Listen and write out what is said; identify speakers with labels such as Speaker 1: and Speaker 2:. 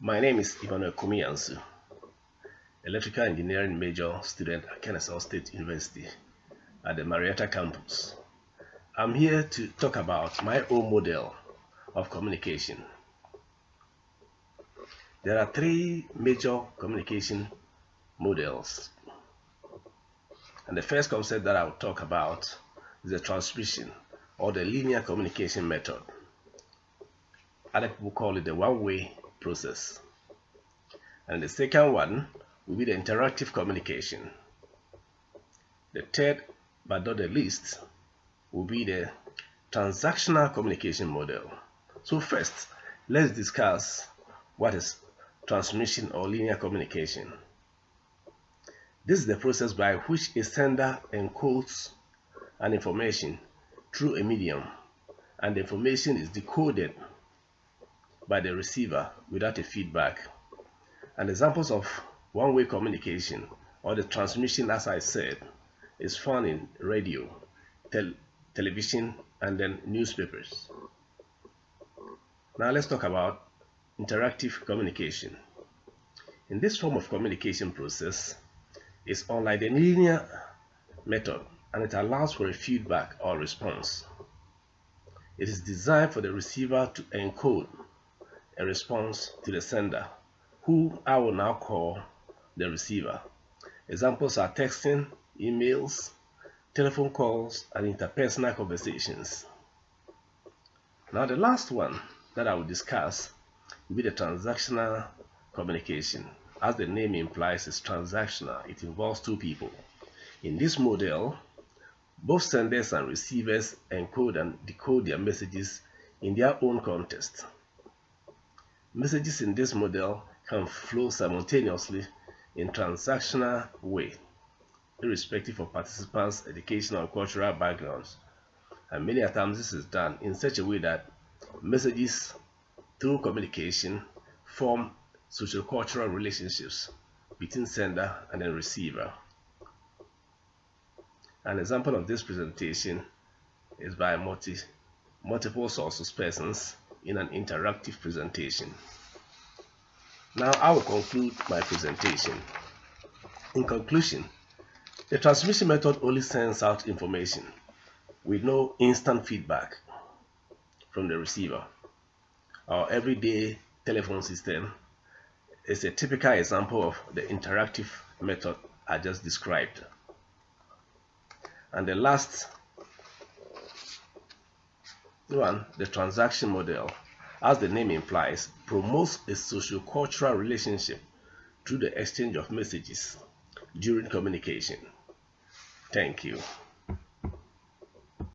Speaker 1: My name is Kumi-ansu, electrical engineering major student at Kennesaw State University at the Marietta campus. I'm here to talk about my own model of communication. There are three major communication models. And the first concept that I will talk about is the transmission or the linear communication method. Other people call it the one-way process. And the second one will be the interactive communication. The third, but not the least, will be the transactional communication model. So first, let's discuss what is transmission or linear communication. This is the process by which a sender encodes an information through a medium, and the information is decoded by the receiver without a feedback. And examples of one-way communication or the transmission, as I said, is found in radio, television, and then newspapers. Now let's talk about interactive communication. In this form of communication process, it's unlike the linear method, and it allows for a feedback or response. It is designed for the receiver to encode a response to the sender, who I will now call the receiver. Examples are texting, emails, telephone calls, and interpersonal conversations. Now the last one that I will discuss will be the transactional communication. As the name implies, it's transactional. It involves two people. In this model, both senders and receivers encode and decode their messages in their own context. Messages in this model can flow simultaneously in transactional way, irrespective of participants' educational and cultural backgrounds. And many times this is done in such a way that messages through communication form socio-cultural relationships between sender and the receiver. An example of this presentation is by multiple sources persons in an interactive presentation. Now I will conclude my presentation. In conclusion, the transmission method only sends out information with no instant feedback from the receiver. Our everyday telephone system is a typical example of the interactive method I just described. And the last one, the transaction model, as the name implies, promotes a socio-cultural relationship through the exchange of messages during communication. Thank you.